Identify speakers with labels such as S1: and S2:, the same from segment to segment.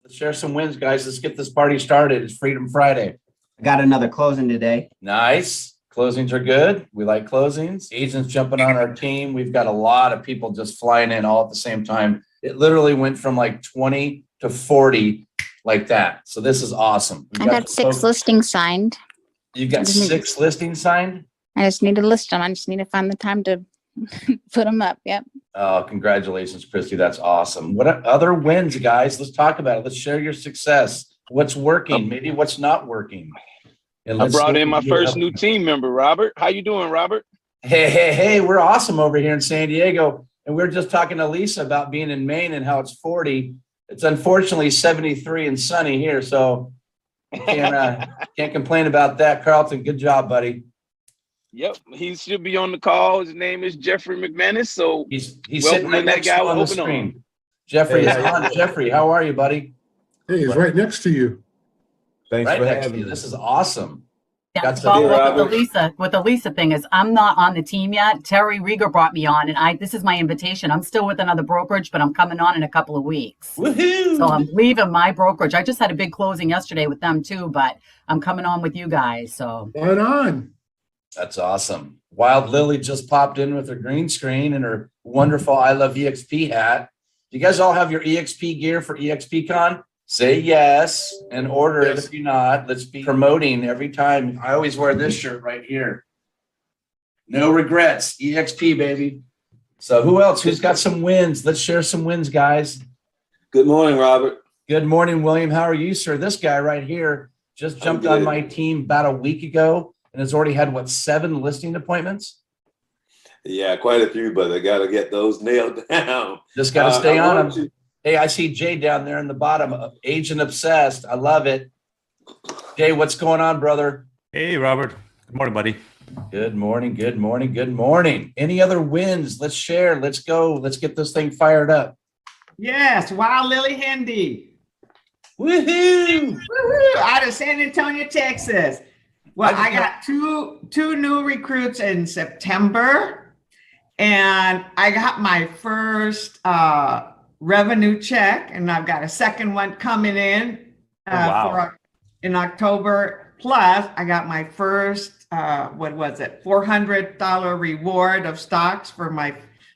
S1: Let's share some wins, guys. Let's get this party started. It's Freedom Friday.
S2: I got another closing today.
S1: Nice. Closings are good. We like closings. Agents jumping on our team. We've got a lot of people just flying in all at the same time. It literally went from like 20 to 40 like that. So this is awesome.
S3: I got 6 listings signed.
S1: You've got 6 listings signed?
S3: I just need to list them. I just need to find the time to put them up. Yep.
S1: Oh, congratulations, Christy. That's awesome. What other wins, guys? Let's talk about it. Let's share your success. What's working? Maybe what's not working. And
S4: I brought in my first new team member, Robert. How you doing, Robert?
S1: Hey, we're awesome over here in San Diego. And we're just talking to Lisa about being in Maine and how it's 40. It's unfortunately 73 and sunny here. So can't complain about that. Carlton, good job, buddy.
S4: Yep, he should be on the call. His name is Jeffrey McManus. So
S1: he's sitting right next to you on the screen. Jeffrey is on. Jeffrey, how are you, buddy?
S5: Hey, he's right next to you.
S1: Thanks for having me. This is awesome.
S6: Yeah, with the Lisa thing is I'm not on the team yet. Terry Rieger brought me on, and this is my invitation. I'm still with another brokerage, but I'm coming on in a couple of weeks.
S1: Woohoo!
S6: So I'm leaving my brokerage. I just had a big closing yesterday with them too, but I'm coming on with you guys. So
S5: right on.
S1: That's awesome. Wild Lily just popped in with her green screen and her wonderful I Love EXP hat. Do you guys all have your EXP gear for EXPCon? Say yes and order it if you're not. Let's be promoting every time. I always wear this shirt right here. No regrets. EXP, baby. So who else? Who's got some wins? Let's share some wins, guys.
S7: Good morning, Robert.
S1: Good morning, William. How are you, sir? This guy right here just jumped on my team about a week ago and has already had, what, 7 listing appointments?
S7: Yeah, quite a few, but I got to get those nailed down.
S1: Just got to stay on them. Hey, I see Jay down there in the bottom, Agent Obsessed. I love it. Jay, what's going on, brother?
S8: Hey, Robert. Good morning, buddy.
S1: Good morning, good morning, good morning. Any other wins? Let's share. Let's go. Let's get this thing fired up.
S9: Yes, Wild Lily Handy.
S1: Woohoo!
S9: Woohoo! Out of San Antonio, Texas. Well, I got two new recruits in September, and I got my first revenue check, and I've got a second one coming in in October. Plus, I got my first $400 reward of stocks for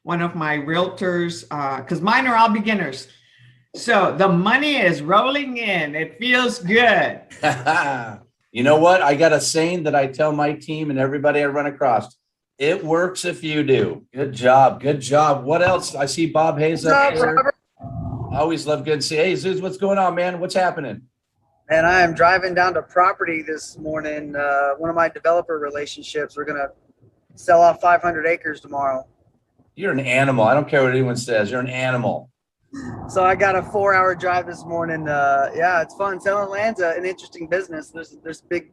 S9: one of my realtors, because mine are all beginners. So the money is rolling in. It feels good.
S1: You know what? I got a saying that I tell my team and everybody I run across. It works if you do. Good job. Good job. What else? I see Bob Hayes up here. I always love good to see. Hey, Zeus, what's going on, man? What's happening?
S10: And I am driving down to property this morning. One of my developer relationships. We're going to sell off 500 acres tomorrow.
S1: You're an animal. I don't care what anyone says. You're an animal.
S10: So I got a 4-hour drive this morning. Yeah, it's fun. Selling land's an interesting business. There's big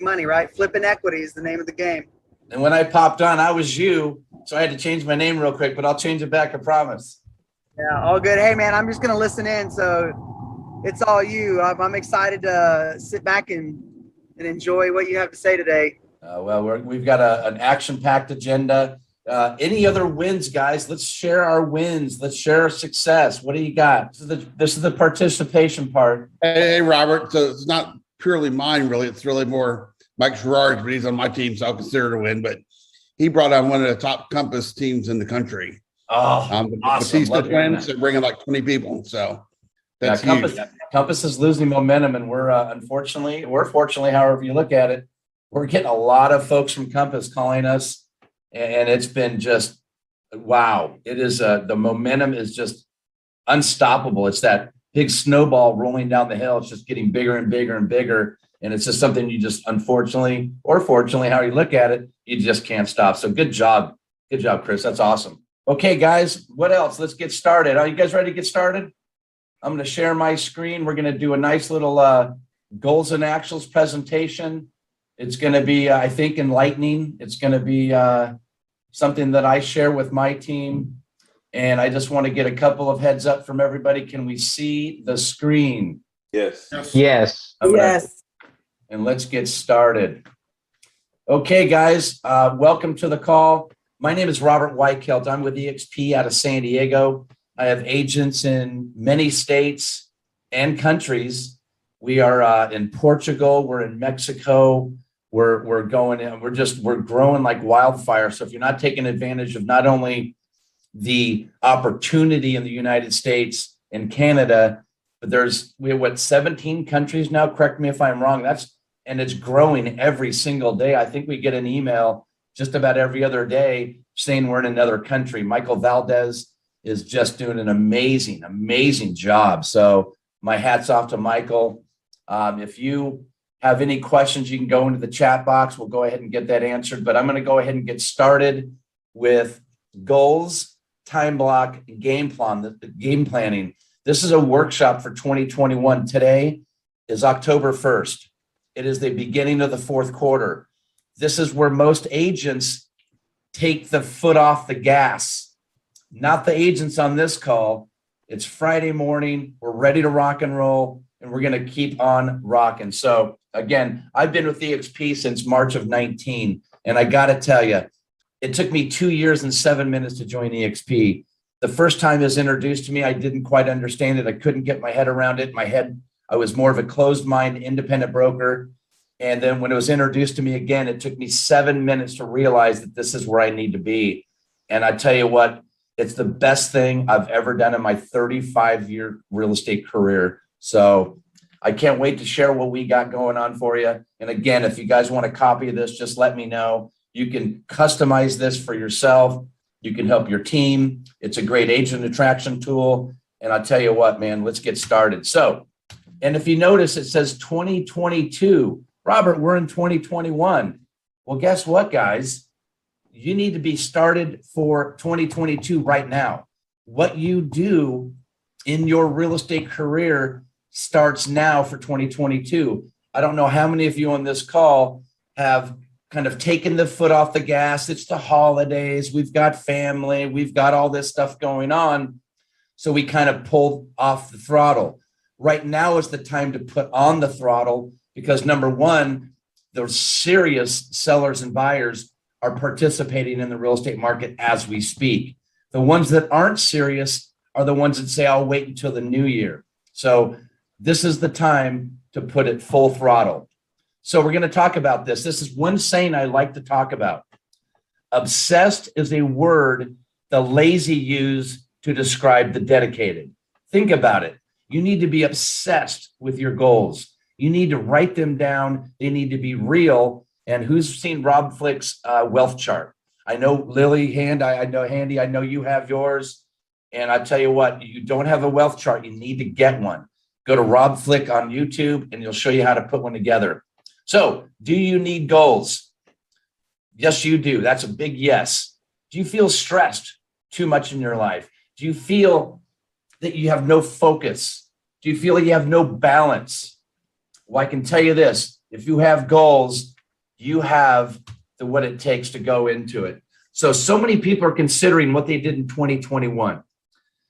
S10: money, right? Flipping equity is the name of the game.
S1: And when I popped on, I was you. So I had to change my name real quick, but I'll change it back, I promise.
S10: Yeah, all good. Hey, man, I'm just going to listen in. So it's all you. I'm excited to sit back and enjoy what you have to say today.
S1: Well, we've got an action-packed agenda. Any other wins, guys? Let's share our wins. Let's share our success. What do you got? This is the participation part.
S5: Hey, Robert. So it's not purely mine, really. It's really more Mike Gerard's, but he's on my team, so I'll consider it a win. But he brought on one of the top Compass teams in the country.
S1: Oh, awesome.
S5: Batista twins are bringing like 20 people. So that's huge.
S1: Compass is losing momentum, and we're unfortunately, or fortunately, however you look at it, we're getting a lot of folks from Compass calling us, and it's been just wow. It is the momentum is just unstoppable. It's that big snowball rolling down the hill. It's just getting bigger and bigger and bigger, and it's just something you just unfortunately or fortunately, how you look at it, you just can't stop. So good job, Chris. That's awesome. Okay, guys, what else? Let's get started. Are you guys ready to get started? I'm going to share my screen. We're going to do a nice little goals and actuals presentation. It's going to be, I think, enlightening. It's going to be something that I share with my team. And I just want to get a couple of heads up from everybody. Can we see the screen?
S7: Yes.
S2: Yes.
S10: Yes.
S1: And let's get started. Okay, guys, welcome to the call. My name is Robert Weichelt. I'm with EXP out of San Diego. I have agents in many states, and countries. We are in Portugal. We're in Mexico. We're going in. We're growing like wildfire. So if you're not taking advantage of not only the opportunity in the United States and Canada, but we have 17 countries now. Correct me if I'm wrong. And it's growing every single day. I think we get an email just about every other day saying we're in another country. Michael Valdez is just doing an amazing, amazing job. So my hat's off to Michael. If you have any questions, you can go into the chat box. We'll go ahead and get that answered. But I'm going to go ahead and get started with goals, time block, and game planning. This is a workshop for 2021. Today is October 1st. It is the beginning of the fourth quarter. This is where most agents take the foot off the gas. Not the agents on this call. It's Friday morning. We're ready to rock and roll, and we're going to keep on rocking. So again, I've been with EXP since March of 19, and I got to tell you, it took me 2 years and 7 minutes to join EXP. The first time it was introduced to me, I didn't quite understand it. I couldn't get my head around it. In my head, I was more of a closed mind, independent broker. And then when it was introduced to me again, it took me 7 minutes to realize that this is where I need to be. And I tell you what, it's the best thing I've ever done in my 35-year real estate career. So I can't wait to share what we got going on for you. And again, if you guys want a copy of this, just let me know. You can customize this for yourself. You can help your team. It's a great agent attraction tool. And I'll tell you what, man, let's get started. So, and if you notice, it says 2022. Robert, we're in 2021. Well, guess what, guys? You need to be started for 2022 right now. What you do in your real estate career starts now for 2022. I don't know how many of you on this call have kind of taken the foot off the gas. It's the holidays. We've got family. We've got all this stuff going on. So we kind of pulled off the throttle. Right now is the time to put on the throttle because number one, the serious sellers and buyers are participating in the real estate market as we speak. The ones that aren't serious are the ones that say, I'll wait until the new year. So this is the time to put it full throttle. So we're going to talk about this. This is one saying I like to talk about. Obsessed is a word the lazy use to describe the dedicated. Think about it. You need to be obsessed with your goals. You need to write them down. They need to be real. And who's seen Rob Flick's wealth chart? I know Lily Hand, I know Handy, I know you have yours. And I tell you what, you don't have a wealth chart, you need to get one. Go to Rob Flick on YouTube and he'll show you how to put one together. So do you need goals? Yes, you do. That's a big yes. Do you feel stressed too much in your life? Do you feel that you have no focus? Do you feel like you have no balance? Well, I can tell you this, if you have goals, you have what it takes to go into it. So many people are considering what they did in 2021.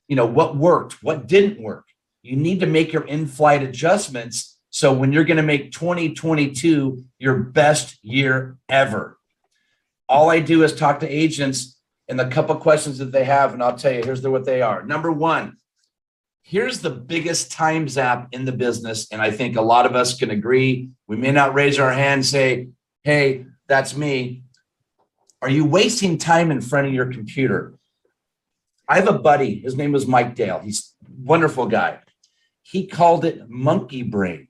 S1: You know, what worked, what didn't work. You need to make your in-flight adjustments so when you're going to make 2022 your best year ever. All I do is talk to agents and the couple questions that they have, and I'll tell you, here's what they are. Number one, here's the biggest time zap in the business, and I think a lot of us can agree. We may not raise our hand and say, hey, that's me. Are you wasting time in front of your computer? I have a buddy, his name was Mike Dale. He's a wonderful guy. He called it monkey brain.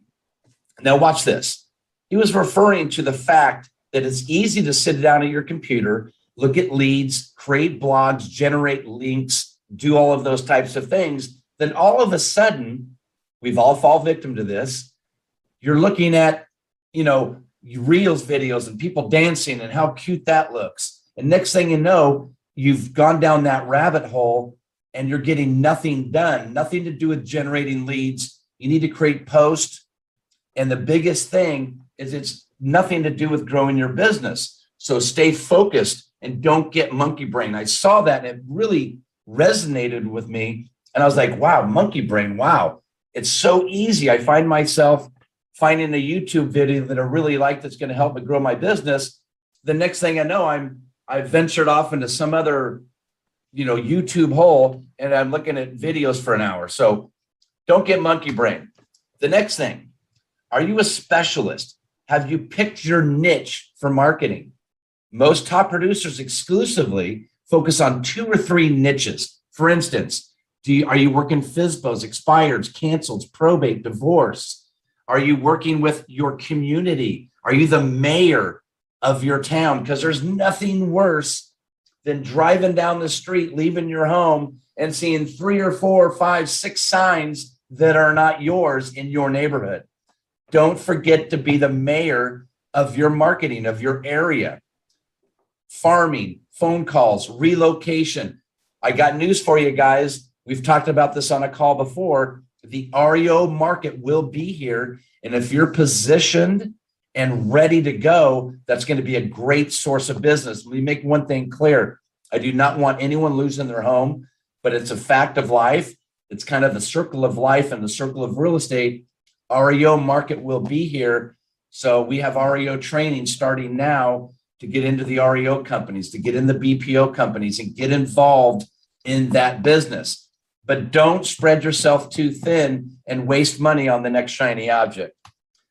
S1: Now watch this. He was referring to the fact that it's easy to sit down at your computer, look at leads, create blogs, generate links, do all of those types of things. Then all of a sudden, we've all fallen victim to this. You're looking at, Reels videos and people dancing and how cute that looks. And next thing you know, you've gone down that rabbit hole and you're getting nothing done, nothing to do with generating leads. You need to create posts. And the biggest thing is it's nothing to do with growing your business. So stay focused and don't get monkey brain. I saw that and it really resonated with me. And I was like, wow, monkey brain. Wow. It's so easy. I find myself finding a YouTube video that I really like that's going to help me grow my business. The next thing I know, I've ventured off into some other, YouTube hole and I'm looking at videos for an hour. So Don't get monkey brain. The next thing, are you a specialist? Have you picked your niche for marketing? Most top producers exclusively focus on 2 or 3 niches. For instance, are you working FSBOs, expireds, cancels, probate, divorce? Are you working with your community? Are you the mayor of your town? Because there's nothing worse than driving down the street, leaving your home, and seeing 3 or 4 or 5, 6 signs that are not yours in your neighborhood. Don't forget to be the mayor of your marketing, of your area. Farming, phone calls, relocation. I got news for you guys. We've talked about this on a call before. The REO market will be here. And if you're positioned and ready to go, that's going to be a great source of business. Let me make one thing clear. I do not want anyone losing their home, but it's a fact of life. It's kind of the circle of life and the circle of real estate. REO market will be here. So we have REO training starting now to get into the REO companies, to get in the BPO companies and get involved in that business. But don't spread yourself too thin and waste money on the next shiny object.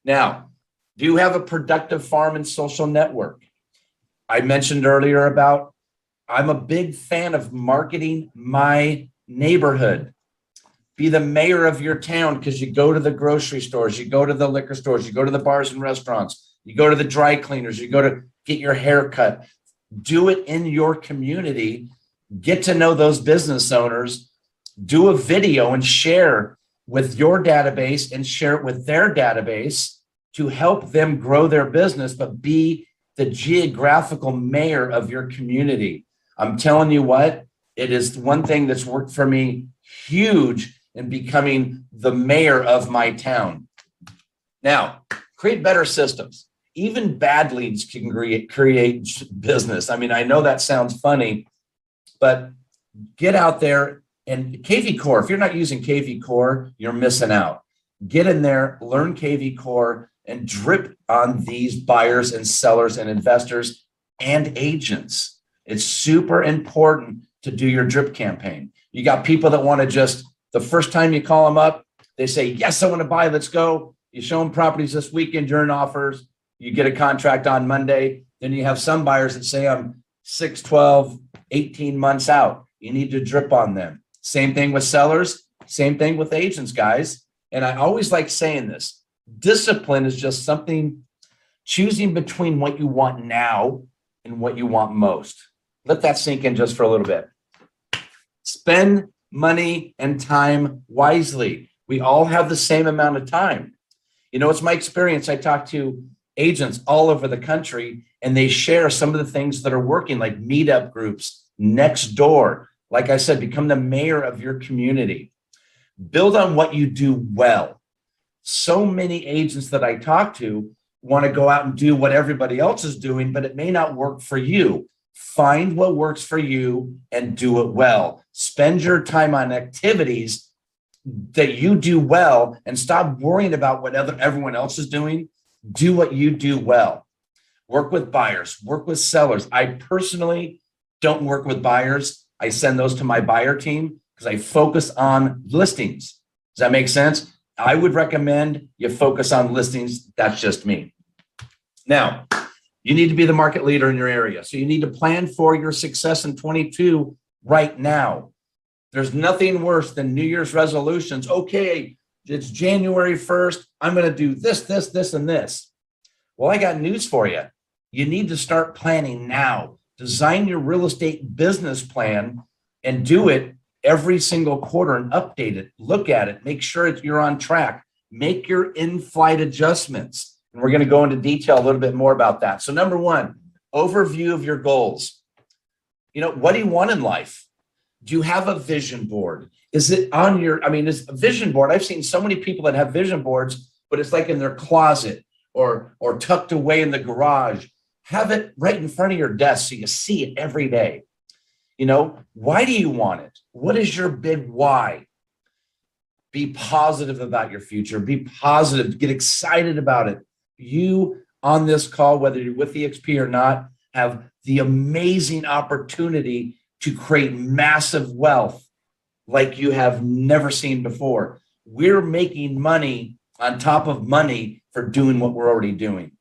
S1: Now, do you have a productive farm and social network? I mentioned earlier about I'm a big fan of marketing my neighborhood. Be the mayor of your town because you go to the grocery stores, you go to the liquor stores, you go to the bars and restaurants, you go to the dry cleaners, you go to get your hair cut. Do it in your community. Get to know those business owners. Do a video and share with your database and share it with their database to help them grow their business, but be the geographical mayor of your community. I'm telling you what, it is one thing that's worked for me huge in becoming the mayor of my town. Now, create better systems. Even bad leads can create business. I mean, I know that sounds funny, but get out there and KV Core. If you're not using KV Core, you're missing out. Get in there, learn KV Core, and drip on these buyers and sellers and investors and agents. It's super important to do your drip campaign. You got people that want to just, the first time you call them up, they say, yes, I want to buy, let's go. You show them properties this weekend, you're in offers, you get a contract on Monday. Then you have some buyers that say, I'm 6, 12, 18 months out. You need to drip on them. Same thing with sellers, same thing with agents, guys. And I always like saying this, discipline is just something, choosing between what you want now and what you want most. Let that sink in just for a little bit. Spend money and time wisely. We all have the same amount of time. You know, it's my experience. I talk to agents all over the country and they share some of the things that are working, like meetup groups, next door. Like I said, become the mayor of your community. Build on what you do well. So many agents that I talk to want to go out and do what everybody else is doing, but it may not work for you. Find what works for you and do it well. Spend your time on activities that you do well and stop worrying about what everyone else is doing. Do what you do well. Work with buyers, work with sellers. I personally don't work with buyers. I send those to my buyer team because I focus on listings. Does that make sense? I would recommend you focus on listings. That's just me. Now, you need to be the market leader in your area. So you need to plan for your success in 22 right now. There's nothing worse than New Year's resolutions. Okay, it's January 1st. I'm going to do this, this, this, and this. Well, I got news for you. You need to start planning now. Design your real estate business plan and do it every single quarter and update it. Look at it. Make sure you're on track. Make your in-flight adjustments. And we're going to go into detail a little bit more about that. So number one, overview of your goals. You know, what do you want in life? Do you have a vision board? Is it on your, is a vision board? I've seen so many people that have vision boards, but it's like in their closet or tucked away in the garage. Have it right in front of your desk so you see it every day. You know, why do you want it? What is your big why? Be positive about your future. Be positive. Get excited about it. You on this call, whether you're with EXP or not, have the amazing opportunity to create massive wealth like you have never seen before. we're making money on top of money for doing what we're already doing.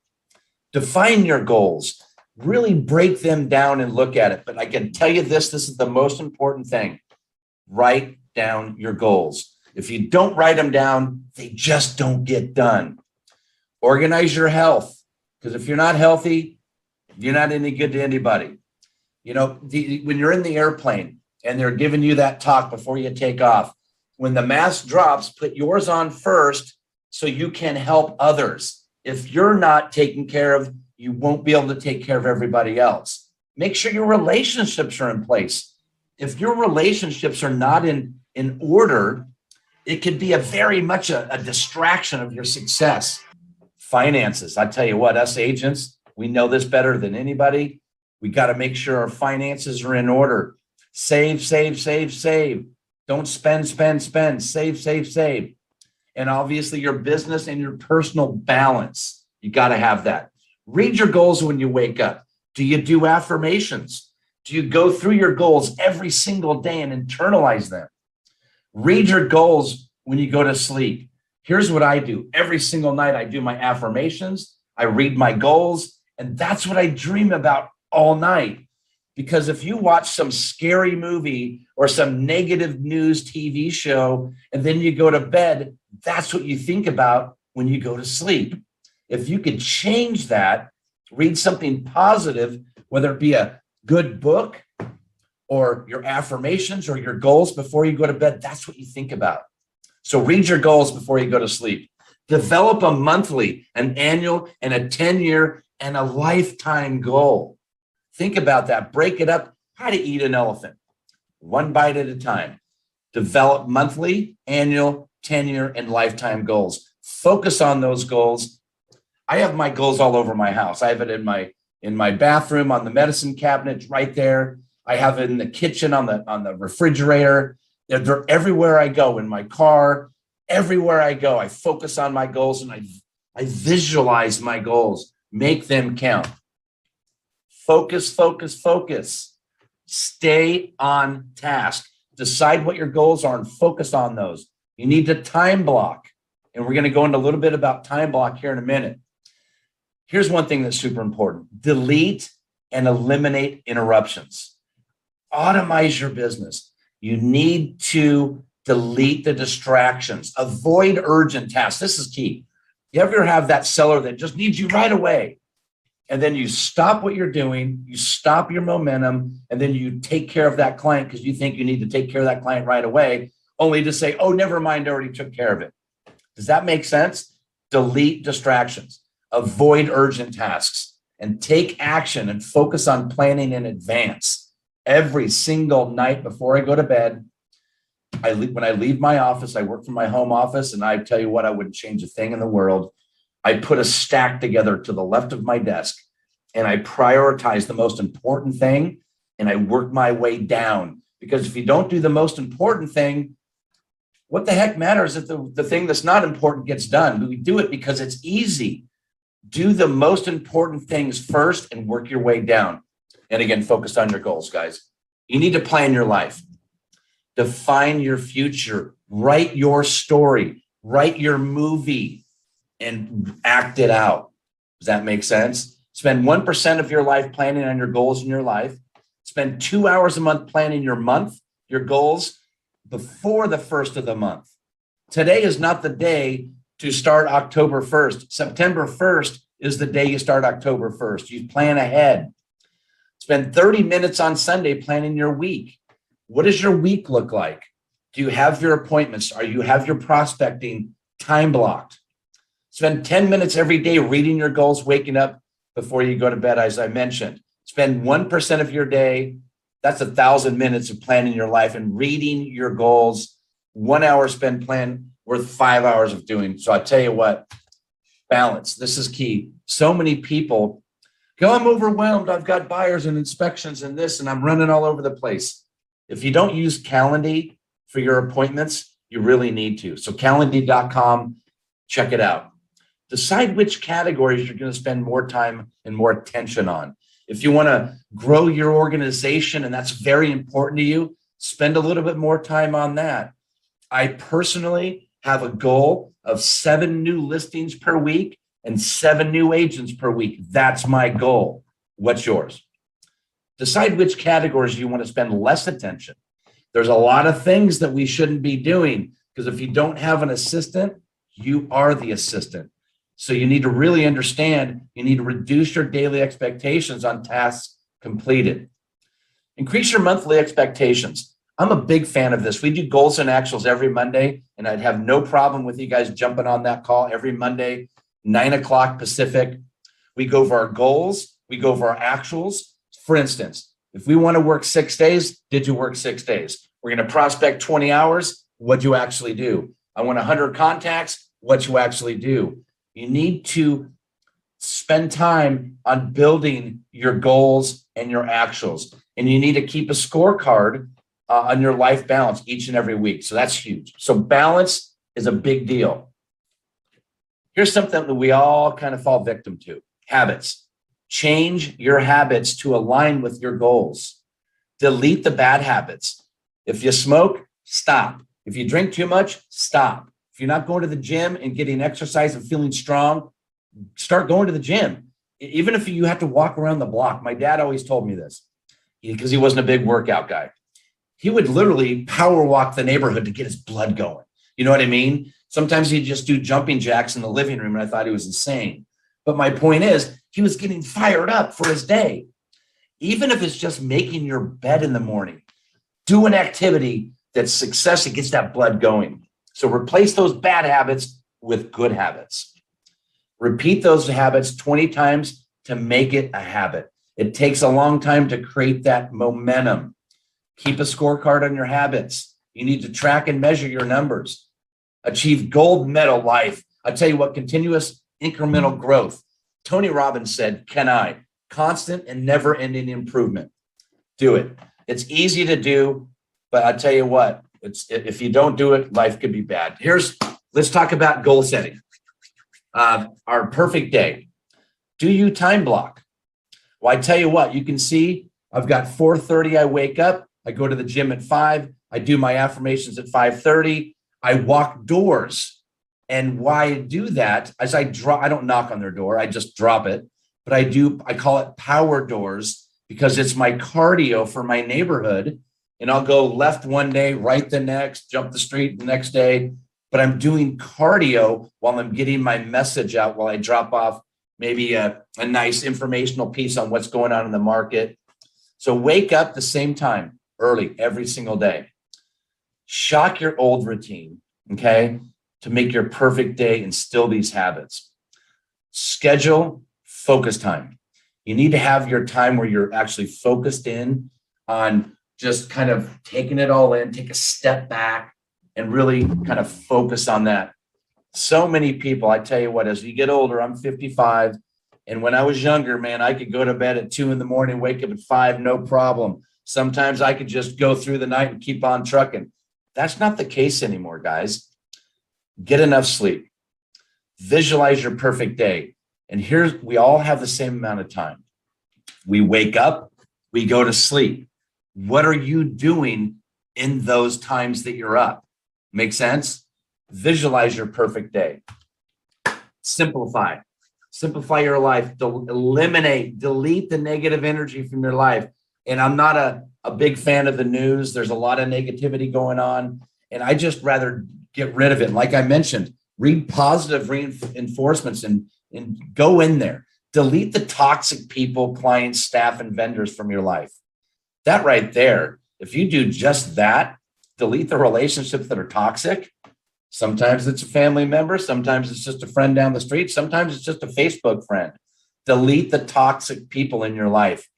S1: Define your goals, really break them down and look at it. But I can tell you this is the most important thing. Write down your goals. If you don't write them down, they just don't get done. Organize your health, because if you're not healthy, you're not any good to anybody. You know, when you're in the airplane and they're giving you that talk before you take off, when the mask drops, put yours on first so you can help others. If you're not taken care of, you won't be able to take care of everybody else. Make sure your relationships are in place. If your relationships are not in order, it could be very much a distraction of your success. Finances. I tell you what, us agents, we know this better than anybody. We got to make sure our finances are in order. Save, save, save, save. Don't spend, spend, spend. Save, save, save. And obviously your business and your personal balance. You got to have that. Read your goals when you wake up. Do you do affirmations? Do you go through your goals every single day and internalize them? Read your goals when you go to sleep. Here's what I do. Every single night I do my affirmations. I read my goals. And that's what I dream about all night. Because if you watch some scary movie or some negative news TV show, and then you go to bed, that's what you think about when you go to sleep. If you could change that, read something positive, whether it be a good book or your affirmations or your goals before you go to bed, that's what you think about. So read your goals before you go to sleep. Develop a monthly, an annual, and a 10-year and a lifetime goal. Think about that. Break it up. How to eat an elephant. One bite at a time. Develop monthly, annual, 10-year, and lifetime goals. Focus on those goals. I have my goals all over my house. I have it in my bathroom, on the medicine cabinet, right there. I have it in the kitchen, on the refrigerator. They're everywhere I go, in my car, everywhere I go. I focus on my goals and I visualize my goals. Make them count. Focus, focus, focus. Stay on task. Decide what your goals are and focus on those. You need to time block. And we're going to go into a little bit about time block here in a minute. Here's one thing that's super important. Delete and eliminate interruptions. Automate your business. You need to delete the distractions. Avoid urgent tasks. This is key. You ever have that seller that just needs you right away? And then you stop what you're doing, you stop your momentum, and then you take care of that client because you think you need to take care of that client right away, only to say, oh, never mind, I already took care of it. Does that make sense? Delete distractions, avoid urgent tasks, and take action and focus on planning in advance. Every single night before I go to bed, when I leave my office, I work from my home office, and I tell you what, I wouldn't change a thing in the world. I put a stack together to the left of my desk, and I prioritize the most important thing, and I work my way down. Because if you don't do the most important thing, what the heck matters if the thing that's not important gets done? We do it because it's easy. Do the most important things first and work your way down. And again, focus on your goals, guys. You need to plan your life. Define your future. Write your story. Write your movie. And act it out. Does that make sense? Spend 1% of your life planning on your goals in your life. Spend 2 hours a month planning your month, your goals before the first of the month. Today is not the day to start October 1st. September 1st is the day you start October 1st. You plan ahead. Spend 30 minutes on Sunday planning your week. What does your week look like? Do you have your appointments? Are you have your prospecting time blocked? Spend 10 minutes every day reading your goals, waking up before you go to bed, as I mentioned. Spend 1% of your day. That's 1,000 minutes of planning your life and reading your goals. 1 hour spent planning worth 5 hours of doing. So I tell you what, balance. This is key. So many people go, I'm overwhelmed. I've got buyers and inspections and this, and I'm running all over the place. If you don't use Calendly for your appointments, you really need to. So Calendly.com, check it out. Decide which categories you're going to spend more time and more attention on. If you want to grow your organization, and that's very important to you, spend a little bit more time on that. I personally have a goal of 7 new listings per week and 7 new agents per week. That's my goal. What's yours? Decide which categories you want to spend less attention. There's a lot of things that we shouldn't be doing, because if you don't have an assistant, you are the assistant. So you need to really understand, you need to reduce your daily expectations on tasks completed. Increase your monthly expectations. I'm a big fan of this. We do goals and actuals every Monday, and I'd have no problem with you guys jumping on that call every Monday, 9 o'clock Pacific. We go over our goals. We go over our actuals. For instance, if we want to work 6 days, did you work 6 days? We're going to prospect 20 hours. What'd you actually do? I want 100 contacts. What you actually do? You need to spend time on building your goals and your actuals. And you need to keep a scorecard on your life balance each and every week. So that's huge. So balance is a big deal. Here's something that we all kind of fall victim to: habits. Change your habits to align with your goals. Delete the bad habits. If you smoke, stop. If you drink too much, stop. If you're not going to the gym and getting exercise and feeling strong, start going to the gym. Even if you have to walk around the block. My dad always told me this, because he wasn't a big workout guy. He would literally power walk the neighborhood to get his blood going. You know what I mean? Sometimes he'd just do jumping jacks in the living room, and I thought he was insane. But my point is, he was getting fired up for his day. Even if it's just making your bed in the morning, do an activity that's success that gets that blood going. So replace those bad habits with good habits. Repeat those habits 20 times to make it a habit. It takes a long time to create that momentum. Keep a scorecard on your habits. You need to track and measure your numbers. Achieve gold medal life. I tell you what, continuous incremental growth. Tony Robbins said, constant and never ending improvement. Do it. It's easy to do, but I tell you what, if you don't do it, life could be bad. Let's talk about goal setting. Our perfect day. Do you time block? Well, I tell you what, you can see I've got 4:30. I wake up. I go to the gym at 5. I do my affirmations at 5:30. I walk doors. And why I do that is I don't knock on their door. I just drop it. But I call it power doors, because it's my cardio for my neighborhood. And I'll go left one day, right the next, jump the street the next day. But I'm doing cardio while I'm getting my message out, while I drop off maybe a nice informational piece on what's going on in the market. So wake up the same time, early, every single day. Shock your old routine, okay, to make your perfect day. Instill these habits. Schedule focus time. You need to have your time where you're actually focused in on just kind of taking it all in, take a step back, and really kind of focus on that. So many people, I tell you what, as you get older, I'm 55. And when I was younger, man, I could go to bed at 2 a.m, wake up at 5, no problem. Sometimes I could just go through the night and keep on trucking. That's not the case anymore, guys. Get enough sleep. Visualize your perfect day. And we all have the same amount of time. We wake up, we go to sleep. What are you doing in those times that you're up? Make sense? Visualize your perfect day. Simplify your life. Delete the negative energy from your life. And I'm not a big fan of the news. There's a lot of negativity going on, and I just rather get rid of it. Like I mentioned, read positive reinforcements and go in there. Delete the toxic people, clients, staff, and vendors from your life. That right there, if you do just that, delete the relationships that are toxic. Sometimes it's a family member. Sometimes it's just a friend down the street. Sometimes it's just a Facebook friend. Delete the toxic people in your life.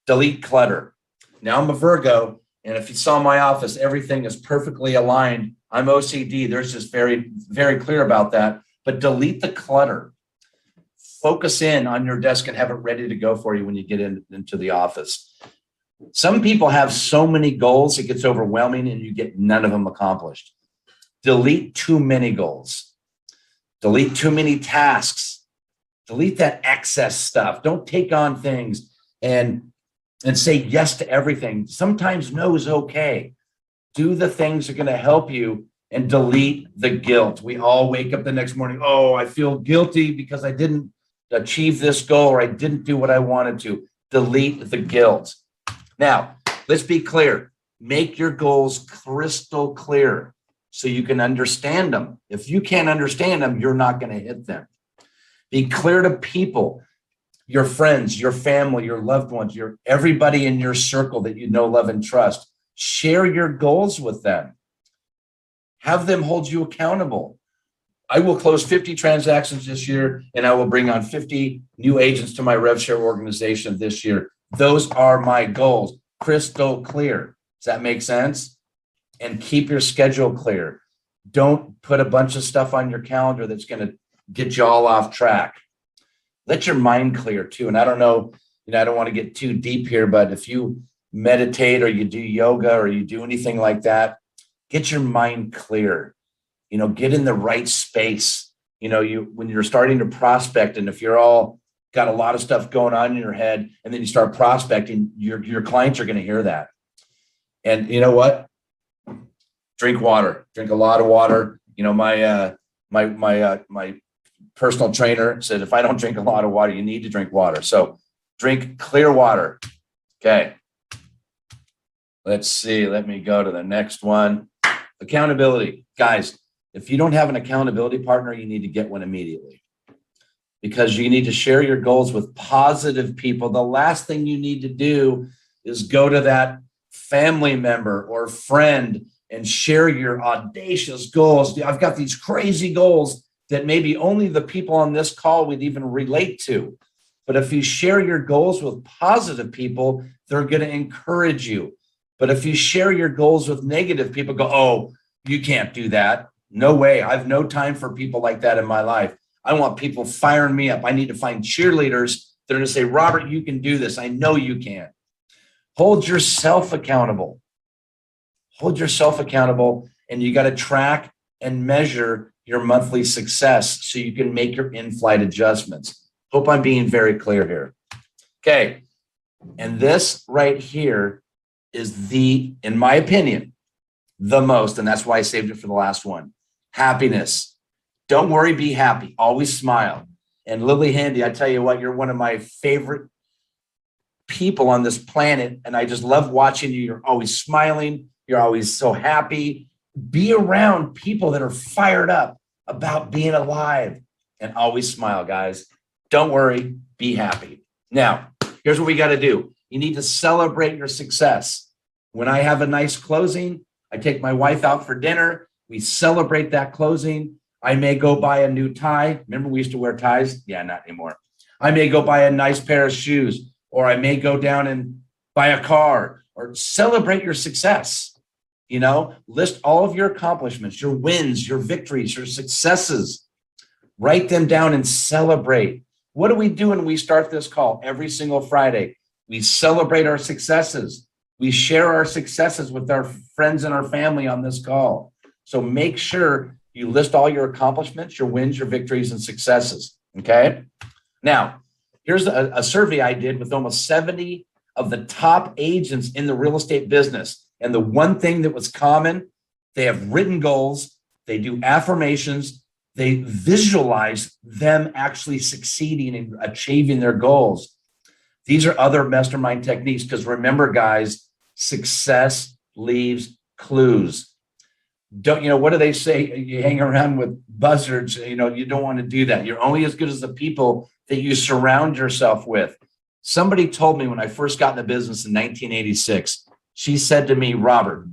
S1: Delete clutter. Now I'm a Virgo, and if you saw my office, everything is perfectly aligned. I'm OCD. There's just very, very clear about that. But delete the clutter. Focus in on your desk and have it ready to go for you when you get into the office. Some people have so many goals, it gets overwhelming and you get none of them accomplished. Delete too many goals. Delete too many tasks. Delete that excess stuff. Don't take on things and say yes to everything. Sometimes no is okay. Do the things that are going to help you and delete the guilt. We all wake up the next morning, oh, I feel guilty because I didn't achieve this goal or I didn't do what I wanted to. Delete the guilt. Now, let's be clear. Make your goals crystal clear so you can understand them. If you can't understand them, you're not going to hit them. Be clear to people, your friends, your family, your loved ones, everybody in your circle that you know, love, and trust. Share your goals with them. Have them hold you accountable. I will close 50 transactions this year, and I will bring on 50 new agents to my RevShare organization this year. Those are my goals, crystal clear. Does that make sense? And keep your schedule clear. Don't put a bunch of stuff on your calendar that's going to get you all off track. Let your mind clear too. And I don't know, I don't want to get too deep here, but if you meditate or you do yoga or you do anything like that, get your mind clear. Get in the right space. When you're starting to prospect, and if you're all got a lot of stuff going on in your head, and then you start prospecting, your clients are going to hear that. And you know what? Drink water. Drink a lot of water. My personal trainer said, if I don't drink a lot of water, you need to drink water. So drink clear water. Okay. Let's see. Let me go to the next one. Accountability. Guys, if you don't have an accountability partner, you need to get one immediately, because you need to share your goals with positive people. The last thing you need to do is go to that family member or friend and share your audacious goals. I've got these crazy goals that maybe only the people on this call would even relate to. But if you share your goals with positive people, they're going to encourage you. But if you share your goals with negative people, go, oh, you can't do that. No way. I have no time for people like that in my life. I want people firing me up. I need to find cheerleaders that are going to say, Robert, you can do this. I know you can. Hold yourself accountable. Hold yourself accountable, and you got to track and measure your monthly success so you can make your in-flight adjustments. Hope I'm being very clear here. Okay. And this right here is in my opinion, the most, and that's why I saved it for the last one. Happiness. Don't worry, be happy. Always smile. And Lily Handy, I tell you what, you're one of my favorite people on this planet, and I just love watching you. You're always smiling. You're always so happy. Be around people that are fired up about being alive, and always smile, guys. Don't worry, be happy. Now, here's what we got to do. You need to celebrate your success. When I have a nice closing, I take my wife out for dinner. We celebrate that closing. I may go buy a new tie. Remember we used to wear ties? Yeah, not anymore. I may go buy a nice pair of shoes, or I may go down and buy a car, or celebrate your success. List all of your accomplishments, your wins, your victories, your successes. Write them down and celebrate. What do we do when we start this call every single Friday? We celebrate our successes. We share our successes with our friends and our family on this call. So make sure you list all your accomplishments, your wins, your victories, and successes. Okay. Now, here's a survey I did with almost 70 of the top agents in the real estate business. And the one thing that was common, they have written goals, they do affirmations, they visualize them actually succeeding and achieving their goals. These are other mastermind techniques, because remember, guys, success leaves clues. What do they say? You hang around with buzzards, you don't want to do that. You're only as good as the people that you surround yourself with. Somebody told me when I first got in the business in 1986, she said to me, Robert,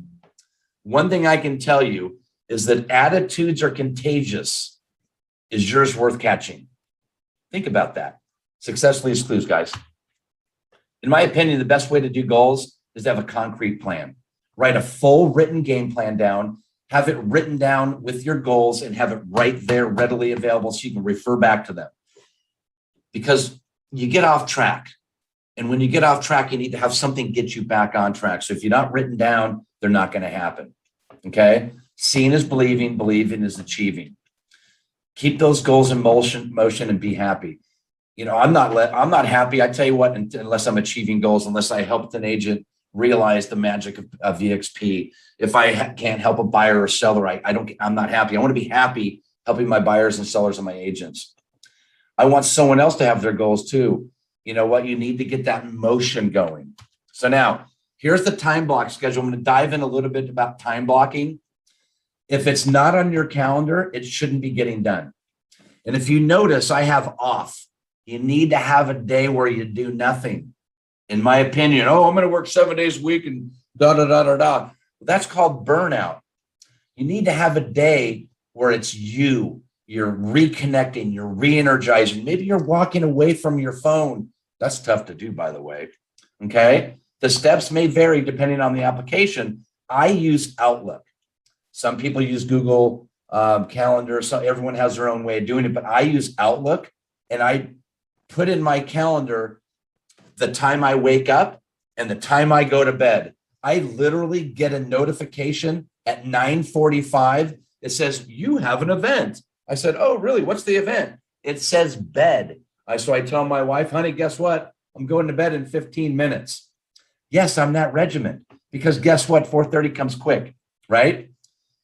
S1: one thing I can tell you is that attitudes are contagious. Is yours worth catching? Think about that. Success leaves clues, guys. In my opinion, the best way to do goals is to have a concrete plan. Write a full written game plan down, have it written down with your goals, and have it right there readily available so you can refer back to them. Because you get off track. And when you get off track, you need to have something get you back on track. So if you're not written down, they're not going to happen. Okay? Seeing is believing, believing is achieving. Keep those goals in motion, and be happy. I'm not happy. I tell you what, unless I'm achieving goals, unless I helped an agent realize the magic of VXP. If I can't help a buyer or seller, I'm not happy. I want to be happy helping my buyers and sellers and my agents. I want someone else to have their goals too. You know what? You need to get that motion going. So now here's the time block schedule. I'm going to dive in a little bit about time blocking. If it's not on your calendar, it shouldn't be getting done. And if you notice, I have off. You need to have a day where you do nothing. In my opinion, oh, I'm going to work 7 days a week and da, da, da, da, da. That's called burnout. You need to have a day where it's you. You're reconnecting, you're re-energizing. Maybe you're walking away from your phone. That's tough to do, by the way. Okay. The steps may vary depending on the application. I use Outlook. Some people use Google Calendar. So everyone has their own way of doing it, but I use Outlook, and I put in my calendar the time I wake up and the time I go to bed. I literally get a notification at 9:45. It says, you have an event. I said, oh, really? What's the event? It says bed. So I tell my wife, honey, guess what? I'm going to bed in 15 minutes. Yes, I'm that regiment, because guess what? 4:30 comes quick, right?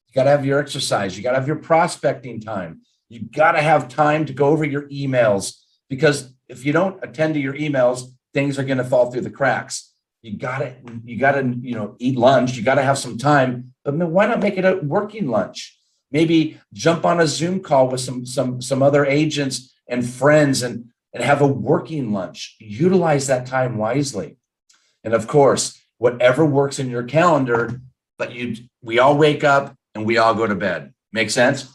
S1: You got to have your exercise. You got to have your prospecting time. You got to have time to go over your emails, because if you don't attend to your emails, things are going to fall through the cracks. You got to, eat lunch. You got to have some time, but why not make it a working lunch? Maybe jump on a Zoom call with some other agents and friends and have a working lunch. Utilize that time wisely. And of course, whatever works in your calendar, but we all wake up and we all go to bed. Make sense?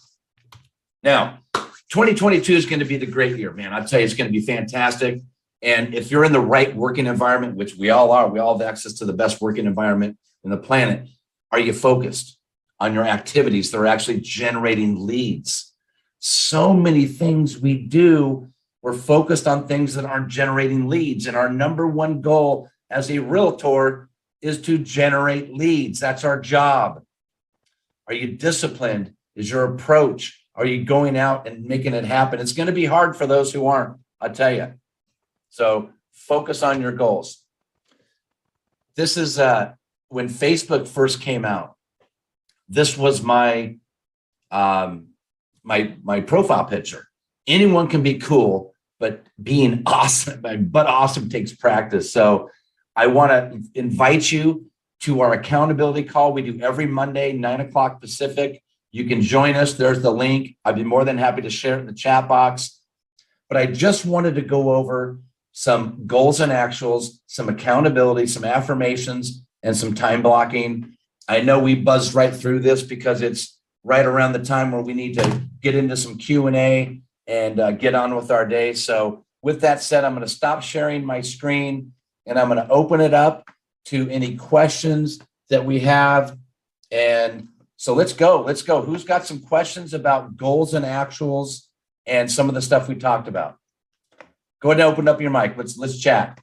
S1: Now, 2022 is going to be the great year, man. I'll tell you, it's going to be fantastic. And if you're in the right working environment, which we all are, we all have access to the best working environment in the planet. Are you focused on your activities that are actually generating leads? So many things we do, we're focused on things that aren't generating leads. And our number one goal as a realtor is to generate leads. That's our job. Are you disciplined? Is your approach? Are you going out and making it happen? It's going to be hard for those who aren't, I'll tell you. So focus on your goals. This is when Facebook first came out. This was my my profile picture. Anyone can be cool, but being awesome, but awesome takes practice. So I want to invite you to our accountability call. We do every Monday, 9 o'clock Pacific. You can join us. There's the link. I'd be more than happy to share it in the chat box. But I just wanted to go over some goals and actuals, some accountability, some affirmations, and some time blocking. I know we buzzed right through this because it's right around the time where we need to get into some Q&A and get on with our day. So with that said, I'm going to stop sharing my screen and I'm going to open it up to any questions that we have. And so let's go. Let's go. Who's got some questions about goals and actuals and some of the stuff we talked about? Go ahead and open up your mic. Let's chat.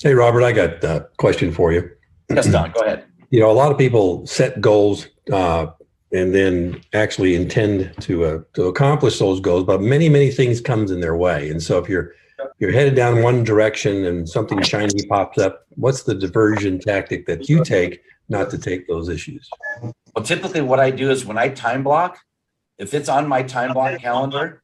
S11: Hey, Robert, I got a question for you.
S1: Yes, Don, go ahead.
S11: A lot of people set goals and then actually intend to accomplish those goals, but many things comes in their way. And so if you're headed down one direction and something shiny pops up, what's the diversion tactic that you take not to take those issues?
S1: Well, typically what I do is when I time block, if it's on my time block calendar,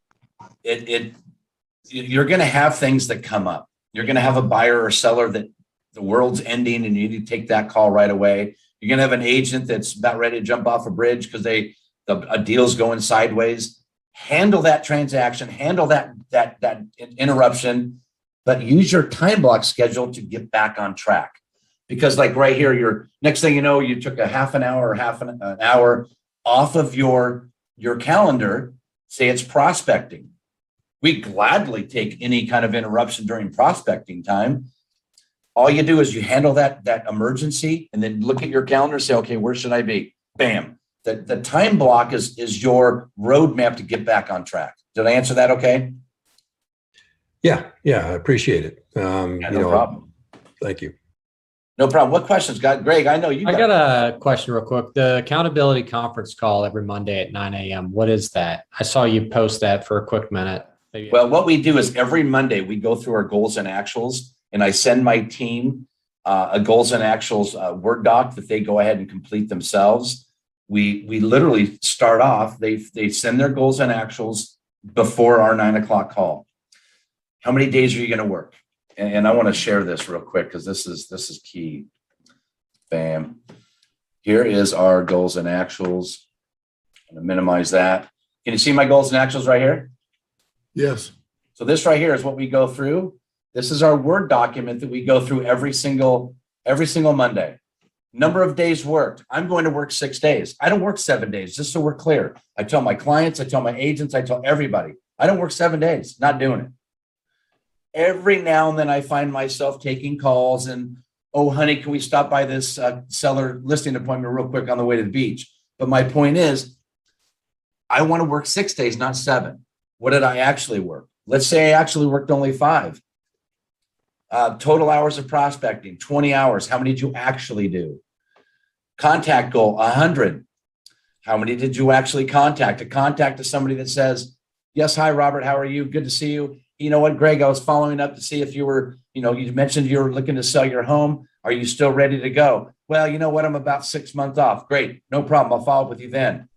S1: you're going to have things that come up. You're going to have a buyer or seller that the world's ending and you need to take that call right away. You're going to have an agent that's about ready to jump off a bridge because a deal's going sideways. Handle that transaction, handle that interruption, but use your time block schedule to get back on track. Because like right here, your next thing you know, you took a half an hour or an hour off of your calendar. Say it's prospecting. We gladly take any kind of interruption during prospecting time. All you do is you handle that emergency and then look at your calendar and say, okay, where should I be? Bam. The time block is your roadmap to get back on track. Did I answer that okay?
S11: Yeah, I appreciate it.
S1: No problem.
S11: Thank you.
S1: No problem. What questions, Greg? I know you.
S12: I got a question real quick. The accountability conference call every Monday at 9 a.m. What is that? I saw you post that for a quick minute. Maybe.
S1: Well, what we do is every Monday we go through our goals and actuals, and I send my team a goals and actuals Word doc that they go ahead and complete themselves. We literally start off. They send their goals and actuals before our 9 o'clock call. How many days are you going to work? And I want to share this real quick because this is key. Bam. Here is our goals and actuals. I'm going to minimize that. Can you see my goals and actuals right here?
S5: Yes.
S1: So this right here is what we go through. This is our Word document that we go through every single Monday. Number of days worked. I'm going to work 6 days. I don't work 7 days, just so we're clear. I tell my clients, I tell my agents, I tell everybody, I don't work 7 days, not doing it. Every now and then I find myself taking calls and, oh, honey, can we stop by this seller listing appointment real quick on the way to the beach? But my point is, I want to work 6 days, not 7. What did I actually work? Let's say I actually worked only 5. Total hours of prospecting, 20 hours. How many did you actually do? Contact goal, 100. How many did you actually contact? A contact to somebody that says, yes, hi, Robert, how are you? Good to see you. You know what, Greg, I was following up to see if you were, you mentioned you were looking to sell your home. Are you still ready to go? Well, you know what? I'm about 6 months off. Great. No problem. I'll follow up with you then.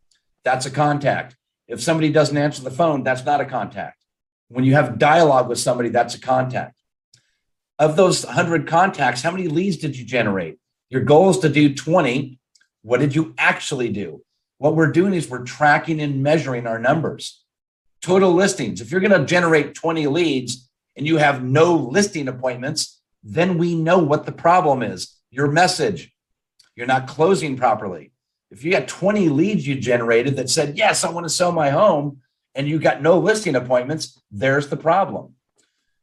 S1: That's a contact. If somebody doesn't answer the phone, that's not a contact. When you have dialogue with somebody, that's a contact. Of those 100 contacts, how many leads did you generate? Your goal is to do 20. What did you actually do? What we're doing is we're tracking and measuring our numbers. Total listings. If you're going to generate 20 leads and you have no listing appointments, then we know what the problem is. Your message. You're not closing properly. If you got 20 leads you generated that said, yes, I want to sell my home, and you got no listing appointments, there's the problem.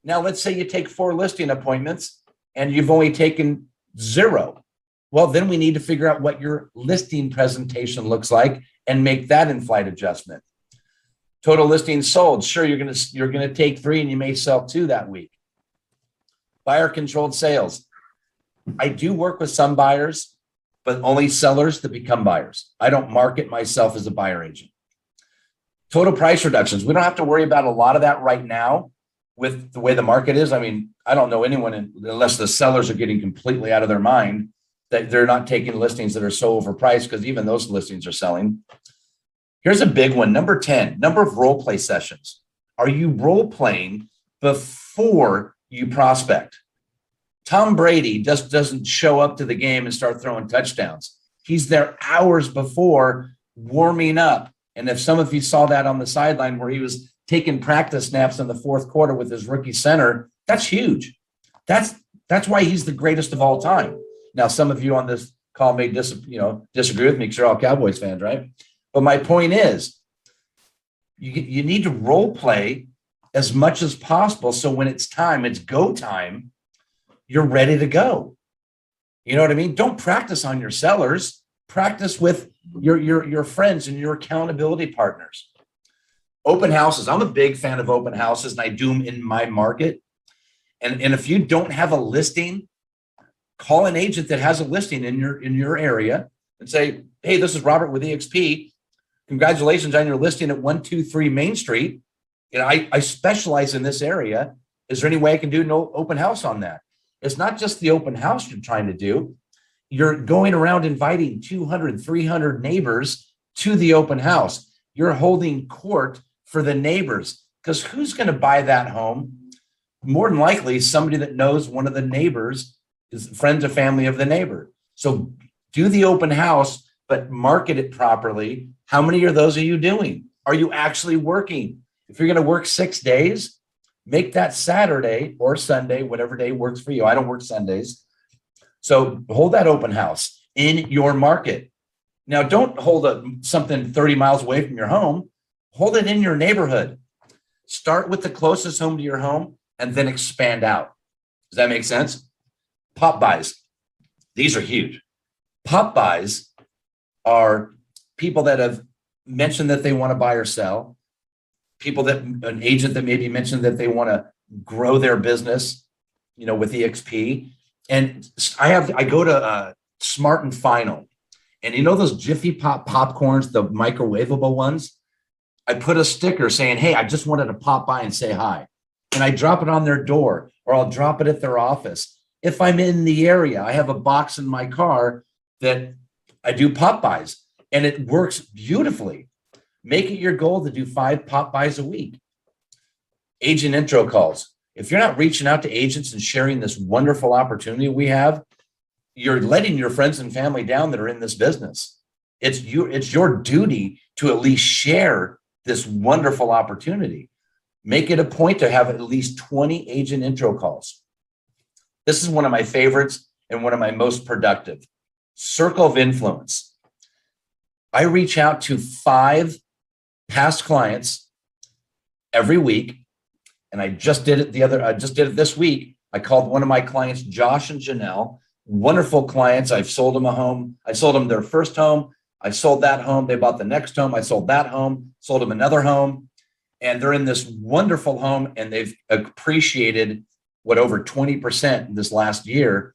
S1: Now, let's say you take 4 listing appointments and you've only taken 0. Well, then we need to figure out what your listing presentation looks like and make that in-flight adjustment. Total listings sold. Sure, you're going to take 3 and you may sell 2 that week. Buyer controlled sales. I do work with some buyers, but only sellers that become buyers. I don't market myself as a buyer agent. Total price reductions. We don't have to worry about a lot of that right now with the way the market is. I mean, I don't know anyone, unless the sellers are getting completely out of their mind, that they're not taking listings that are so overpriced, because even those listings are selling. Here's a big one. Number 10, number of role play sessions. Are you role playing before you prospect? Tom Brady just doesn't show up to the game and start throwing touchdowns. He's there hours before, warming up. And if some of you saw that on the sideline where he was taking practice snaps in the 4th quarter with his rookie center, that's huge. That's why he's the greatest of all time. Now, some of you on this call may disagree with me because you're all Cowboys fans, right? But my point is, you need to role play as much as possible, so when it's time, it's go time, you're ready to go. You know what I mean? Don't practice on your sellers. Practice with your friends and your accountability partners. Open houses. I'm a big fan of open houses, and I do them in my market. And if you don't have a listing, call an agent that has a listing in your area and say, hey, this is Robert with EXP. Congratulations on your listing at 123 Main Street. I specialize in this area. Is there any way I can do an open house on that? It's not just the open house you're trying to do. You're going around inviting 200, 300 neighbors to the open house. You're holding court for the neighbors, because who's going to buy that home? More than likely, somebody that knows one of the neighbors is friends or family of the neighbor. So do the open house, but market it properly. How many of those are you doing? Are you actually working? If you're going to work 6 days, make that Saturday or Sunday, whatever day works for you. I don't work Sundays. So hold that open house in your market. Now, don't hold something 30 miles away from your home. Hold it in your neighborhood. Start with the closest home to your home and then expand out. Does that make sense? Pop buys. These are huge. Pop buys are people that have mentioned that they want to buy or sell. People that an agent that maybe mentioned that they want to grow their business, with EXP. And I go to Smart and Final, and those Jiffy Pop popcorns, the microwavable ones. I put a sticker saying, hey, I just wanted to pop by and say hi. And I drop it on their door, or I'll drop it at their office. If I'm in the area, I have a box in my car that I do pop-bys, and it works beautifully. Make it your goal to do 5 pop-bys a week. Agent intro calls. If you're not reaching out to agents and sharing this wonderful opportunity we have, you're letting your friends and family down that are in this business. It's your duty to at least share this wonderful opportunity. Make it a point to have at least 20 agent intro calls. This is one of my favorites and one of my most productive. Circle of influence. I reach out to 5 past clients every week, and I just did it this week. I called one of my clients, Josh and Janelle, wonderful clients. I've sold them a home. I sold them their first home. I sold that home. They bought the next home. I sold that home, sold them another home. And they're in this wonderful home, and they've appreciated over 20% this last year.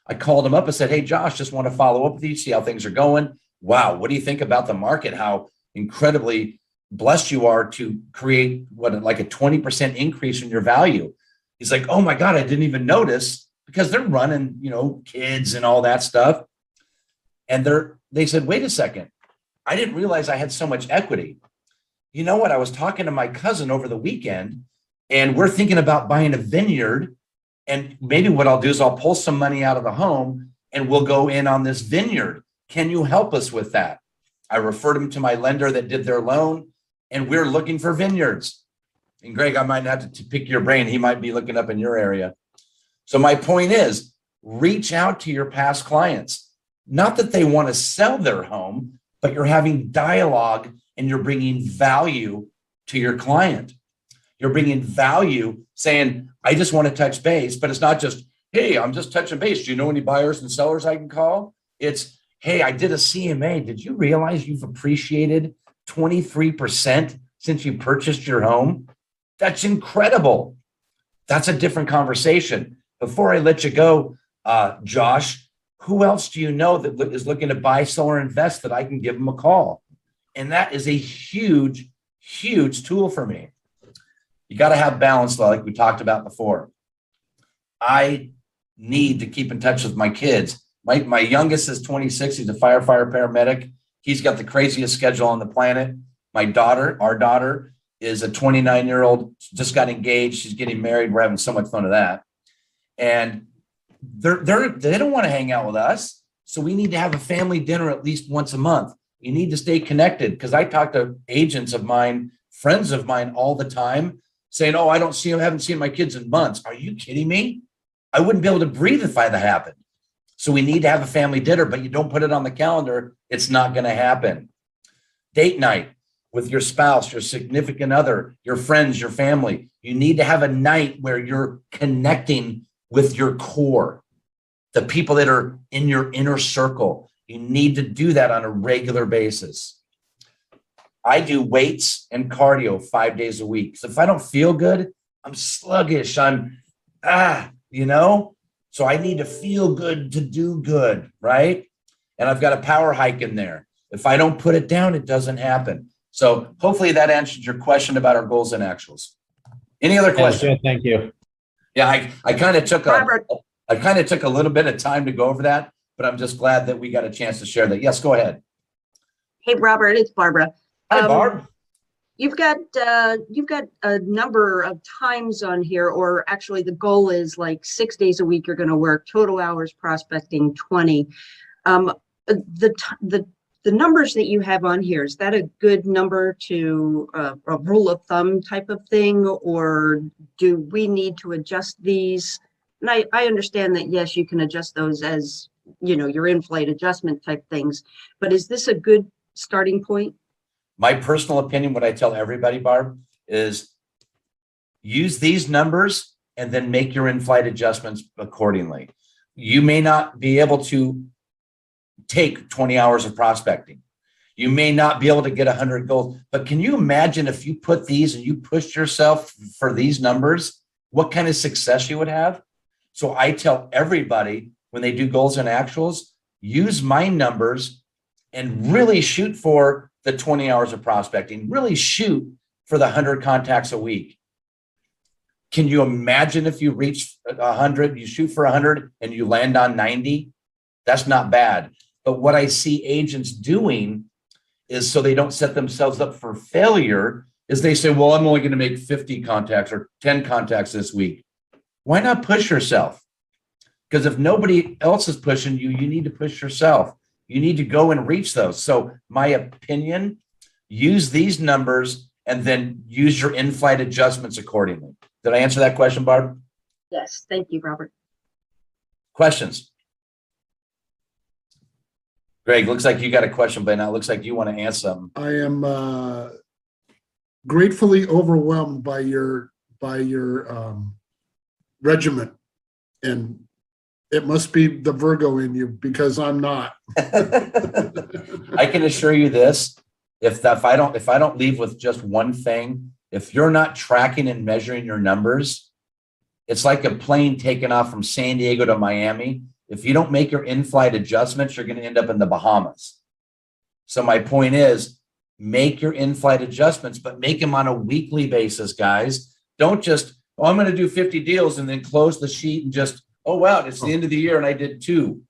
S1: I called them up and said, hey, Josh, just want to follow up with you, see how things are going. Wow, what do you think about the market? How incredibly blessed you are to create like a 20% increase in your value. He's like, oh my God, I didn't even notice, because they're running, kids and all that stuff. And they said, wait a second, I didn't realize I had so much equity. You know what? I was talking to my cousin over the weekend, and we're thinking about buying a vineyard. And maybe what I'll do is I'll pull some money out of the home and we'll go in on this vineyard. Can you help us with that? I referred him to my lender that did their loan, and we're looking for vineyards. And Greg, I might have to pick your brain. He might be looking up in your area. So my point is, reach out to your past clients. Not that they want to sell their home, but you're having dialogue and you're bringing value to your client. You're bringing value, saying, I just want to touch base, but it's not just, hey, I'm just touching base. Do you know any buyers and sellers I can call? It's, hey, I did a CMA. Did you realize you've appreciated 23% since you purchased your home? That's incredible. That's a different conversation. Before I let you go, Josh, who else do you know that is looking to buy, sell, or invest that I can give them a call? And that is a huge, huge tool for me. You got to have balance, like we talked about before. I need to keep in touch with my kids. My youngest is 26. He's a firefighter paramedic. He's got the craziest schedule on the planet. Our daughter, is a 29-year-old, just got engaged. She's getting married. We're having so much fun with that. And they don't want to hang out with us. So we need to have a family dinner at least once a month. You need to stay connected, because I talk to agents of mine, friends of mine all the time, saying, oh, I haven't seen my kids in months. Are you kidding me? I wouldn't be able to breathe if that happened. So we need to have a family dinner, but you don't put it on the calendar, it's not going to happen. Date night with your spouse, your significant other, your friends, your family. You need to have a night where you're connecting with your core, the people that are in your inner circle. You need to do that on a regular basis. I do weights and cardio 5 days a week. So if I don't feel good, I'm sluggish. So I need to feel good to do good, right? And I've got a power hike in there. If I don't put it down, it doesn't happen. So hopefully that answered your question about our goals and actuals. Any other questions?
S12: Yes, thank you.
S1: Yeah, I kind of took a little bit of time to go over that, but I'm just glad that we got a chance to share that. Yes, go ahead.
S13: Hey, Robert, it's Barbara.
S1: Hi, Barb.
S13: You've got a number of times on here, or actually the goal is like 6 days a week you're going to work, total hours prospecting 20. The numbers that you have on here, is that a good number to a rule of thumb type of thing, or do we need to adjust these? And I understand that, yes, you can adjust those as, your in-flight adjustment type things, but is this a good starting point?
S1: My personal opinion, what I tell everybody, Barb, is use these numbers and then make your in-flight adjustments accordingly. You may not be able to take 20 hours of prospecting. You may not be able to get 100 goals, but can you imagine if you put these and you pushed yourself for these numbers, what kind of success you would have? So I tell everybody when they do goals and actuals, use my numbers and really shoot for the 20 hours of prospecting. Really shoot for the 100 contacts a week. Can you imagine if you reach 100, you shoot for 100 and you land on 90? That's not bad. But what I see agents doing is, so they don't set themselves up for failure, is they say, well, I'm only going to make 50 contacts or 10 contacts this week. Why not push yourself? Because if nobody else is pushing you, you need to push yourself. You need to go and reach those. So my opinion, use these numbers and then use your in-flight adjustments accordingly. Did I answer that question, Barb?
S13: Yes, thank you, Robert.
S1: Questions? Greg, looks like you got a question, but now it looks like you want to answer something.
S14: I am gratefully overwhelmed by your regiment, and it must be the Virgo in you, because I'm not.
S1: I can assure you this: if I don't leave with just one thing, if you're not tracking and measuring your numbers, it's like a plane taking off from San Diego to Miami. If you don't make your in-flight adjustments, you're going to end up in the Bahamas. So my point is, make your in-flight adjustments, but make them on a weekly basis, guys. Don't just, oh, I'm going to do 50 deals and then close the sheet and just, oh, wow, it's the end of the year and I did 2.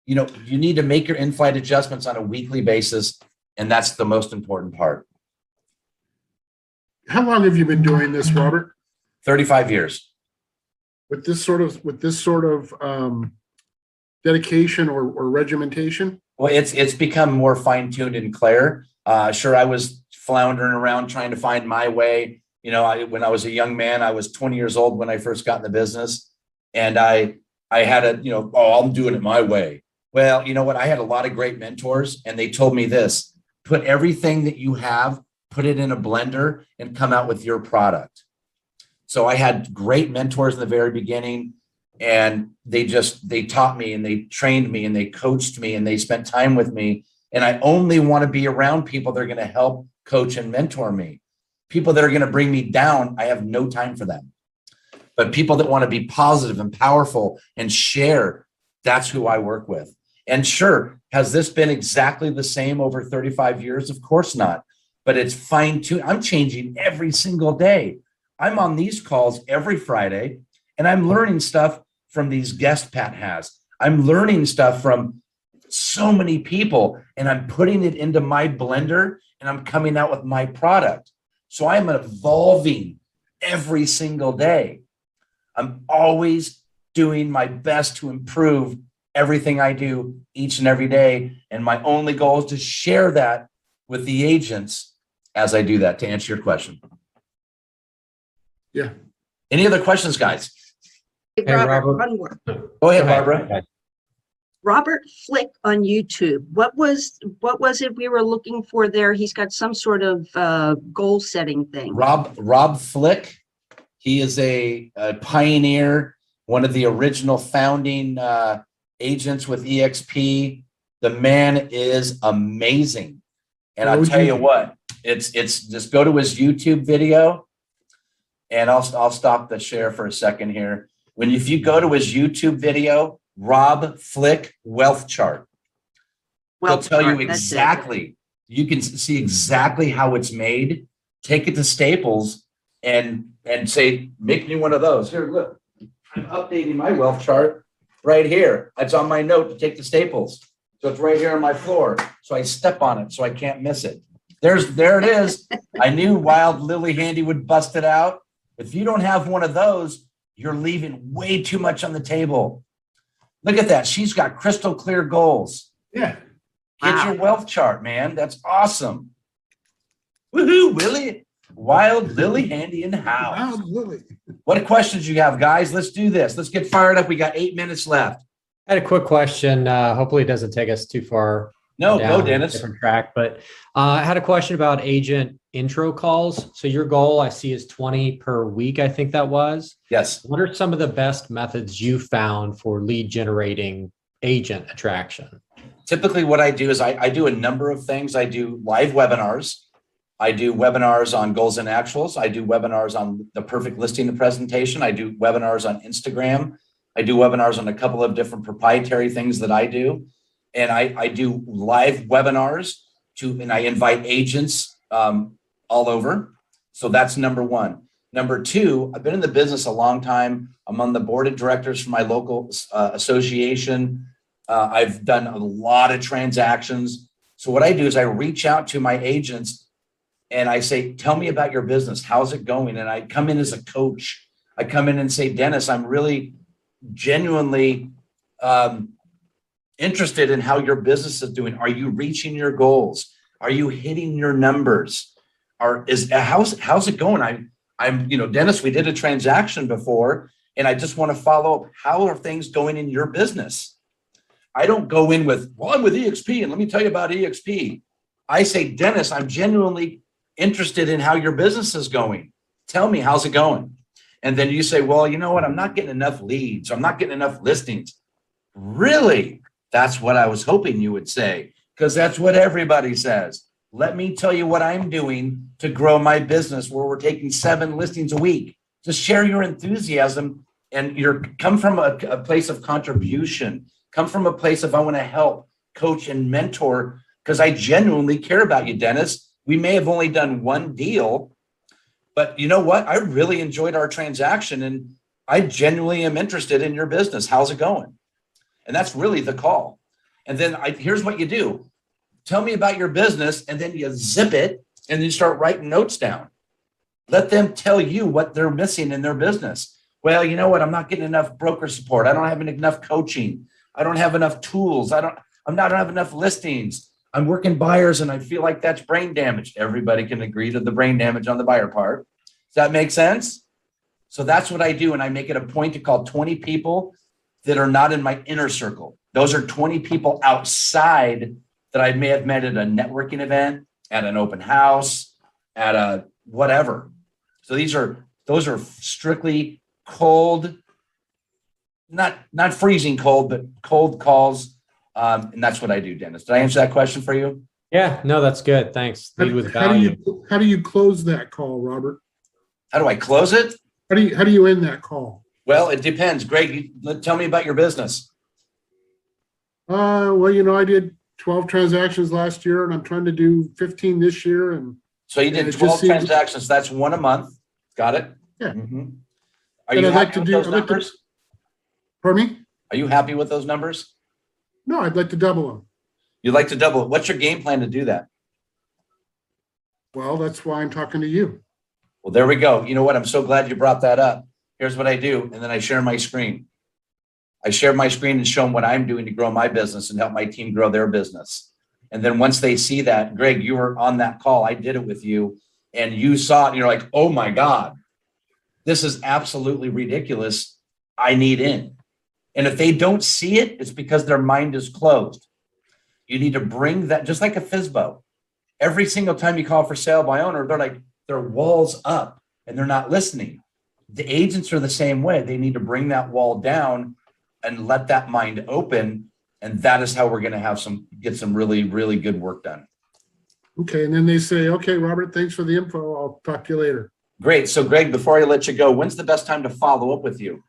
S1: You know, you need to make your in-flight adjustments on a weekly basis, and that's the most important part.
S14: How long have you been doing this, Robert?
S1: 35 years.
S14: With this sort of dedication or regimentation?
S1: Well, it's become more fine-tuned and clear. Sure, I was floundering around trying to find my way. You know, when I was a young man, I was 20 years old when I first got in the business, and I had a, you know, oh, I'm doing it my way. Well, you know what? I had a lot of great mentors, and they told me this: put everything that you have, put it in a blender, and come out with your product. So I had great mentors in the very beginning, and they taught me and they trained me and they coached me and they spent time with me. And I only want to be around people that are going to help coach and mentor me. People that are going to bring me down, I have no time for them. But people that want to be positive and powerful and share, that's who I work with. And sure, has this been exactly the same over 35 years? Of course not. But it's fine-tuned. I'm changing every single day. I'm on these calls every Friday, and I'm learning stuff from these guests Pat has. I'm learning stuff from so many people, and I'm putting it into my blender, and I'm coming out with my product. So I'm evolving every single day. I'm always doing my best to improve everything I do each and every day. And my only goal is to share that with the agents as I do that, to answer your question.
S14: Yeah.
S1: Any other questions, guys?
S13: Hey, Robert, one more.
S1: Go ahead, Barbara.
S13: Robert Flick on YouTube. What was it we were looking for there? He's got some sort of goal setting thing.
S1: Rob Flick. He is a pioneer, one of the original founding agents with EXP. The man is amazing. And I'll tell you what, it's just go to his YouTube video, and I'll stop the share for a second here. If you go to his YouTube video, Rob Flick Wealth Chart, he'll tell you exactly, you can see exactly how it's made. Take it to Staples and say, make me one of those. Here, look, I'm updating my wealth chart right here. It's on my note to take to Staples. So it's right here on my floor. So I step on it so I can't miss it. There it is. I knew Wild Lily Handy would bust it out. If you don't have one of those, you're leaving way too much on the table. Look at that. She's got crystal clear goals.
S14: Yeah.
S1: Get your wealth chart, man. That's awesome. Woohoo, Willie. Wild Lily Handy in the house.
S14: Wild Lily.
S1: What questions you have, guys? Let's do this. Let's get fired up. We got 8 minutes left.
S12: I had a quick question. Hopefully it doesn't take us too far.
S1: No,
S12: down
S1: go, Dennis.
S12: Different track, but I had a question about agent intro calls. So your goal I see is 20 per week. I think that was.
S1: Yes.
S12: What are some of the best methods you found for lead generating agent attraction?
S1: Typically what I do is I do a number of things. I do live webinars. I do webinars on goals and actuals. I do webinars on the perfect listing and presentation. I do webinars on Instagram. I do webinars on a couple of different proprietary things that I do. And I do live webinars and I invite agents all over. So that's number one. Number two, I've been in the business a long time. I'm on the board of directors for my local association. I've done a lot of transactions. So what I do is I reach out to my agents and I say, tell me about your business. How's it going? And I come in as a coach. I come in and say, Dennis, I'm really genuinely interested in how your business is doing. Are you reaching your goals? Are you hitting your numbers? How's it going? I'm, Dennis, we did a transaction before, and I just want to follow up. How are things going in your business? I don't go in with, well, I'm with EXP, and let me tell you about EXP. I say, Dennis, I'm genuinely interested in how your business is going. Tell me, how's it going? And then you say, well, you know what? I'm not getting enough leads. I'm not getting enough listings. Really? That's what I was hoping you would say, because that's what everybody says. Let me tell you what I'm doing to grow my business, where we're taking 7 listings a week. Just share your enthusiasm, and come from a place of contribution. Come from a place of I want to help, coach, and mentor, because I genuinely care about you, Dennis. We may have only done one deal, but you know what? I really enjoyed our transaction, and I genuinely am interested in your business. How's it going? And that's really the call. And then here's what you do. Tell me about your business, and then you zip it and you start writing notes down. Let them tell you what they're missing in their business. Well, you know what? I'm not getting enough broker support. I don't have enough coaching. I don't have enough tools. I don't have enough listings. I'm working buyers and I feel like that's brain damage. Everybody can agree to the brain damage on the buyer part. Does that make sense? So that's what I do. And I make it a point to call 20 people that are not in my inner circle. Those are 20 people outside that I may have met at a networking event, at an open house, at a whatever. So those are strictly cold, not freezing cold, but cold calls. And that's what I do, Dennis. Did I answer that question for you?
S12: Yeah, no, that's good. Thanks. Lead with value.
S14: How do you close that call, Robert?
S1: How do I close it?
S14: How do you end that call?
S1: Well, it depends. Greg, tell me about your business.
S14: Well, I did 12 transactions last year, and I'm trying to do 15 this year. And
S1: so you did 12 transactions. That's 1 a month. Got it?
S14: Yeah.
S1: Mm-hmm. Are you happy with those numbers?
S14: Pardon me?
S1: Are you happy with those numbers?
S14: No, I'd like to double them.
S1: You'd like to double it. What's your game plan to do that?
S14: Well, that's why I'm talking to you.
S1: Well, there we go. You know what? I'm so glad you brought that up. Here's what I do. And then I share my screen. I share my screen and show them what I'm doing to grow my business and help my team grow their business. And then once they see that, Greg, you were on that call. I did it with you and you saw it and you're like, oh my God, this is absolutely ridiculous. I need in. And if they don't see it, it's because their mind is closed. You need to bring that, just like a FSBO. Every single time you call for sale by owner, they're like, their wall's up and they're not listening. The agents are the same way. They need to bring that wall down and let that mind open. And that is how we're going to get some really, really good work done.
S14: Okay. And then they say, okay, Robert, thanks for the info. I'll talk to you later.
S1: Great. So Greg, before I let you go, when's the best time to follow up with you?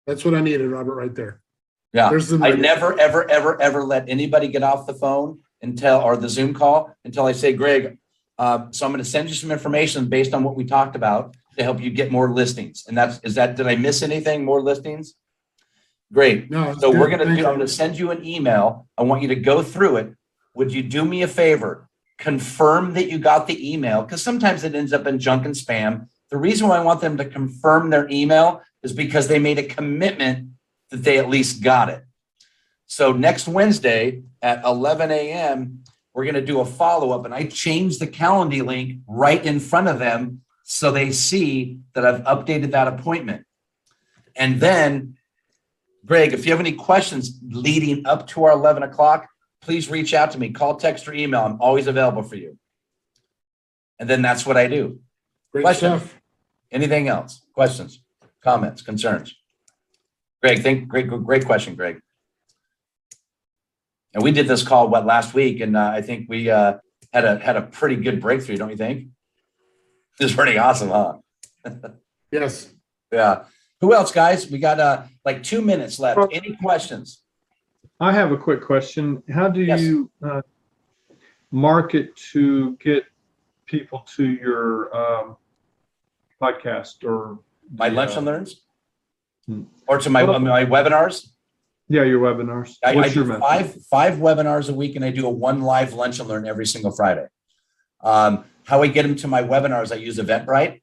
S14: That's what I needed, Robert, right there.
S1: Yeah. I never, ever, ever, ever let anybody get off the phone or the Zoom call until I say, Greg, so I'm going to send you some information based on what we talked about to help you get more listings. And did I miss anything? More listings? Great.
S14: No,
S1: so I'm going to send you an email. I want you to go through it. Would you do me a favor? Confirm that you got the email, because sometimes it ends up in junk and spam. The reason why I want them to confirm their email is because they made a commitment that they at least got it. So next Wednesday at 11 a.m., we're going to do a follow-up, and I change the Calendly link right in front of them so they see that I've updated that appointment. And then, Greg, if you have any questions leading up to our 11 o'clock, please reach out to me. Call, text, or email. I'm always available for you. And then that's what I do.
S14: Great
S1: Questions?
S14: stuff.
S1: Anything else? Questions, comments, concerns? Greg, great question, Greg. And we did this call last week, and I think we had a pretty good breakthrough, don't you think? It was pretty awesome, huh?
S14: Yes.
S1: Yeah. Who else, guys? We got like 2 minutes left. Any questions?
S15: I have a quick question. How do
S1: Yes.
S15: you market to get people to your podcast or
S1: My lunch and learns,
S15: Hmm.
S1: or to my webinars.
S15: Yeah, your webinars.
S1: I
S15: What's
S1: do
S15: your method?
S1: five webinars a week, and I do a one live lunch and learn every single Friday. How I get them to my webinars, I use Eventbrite,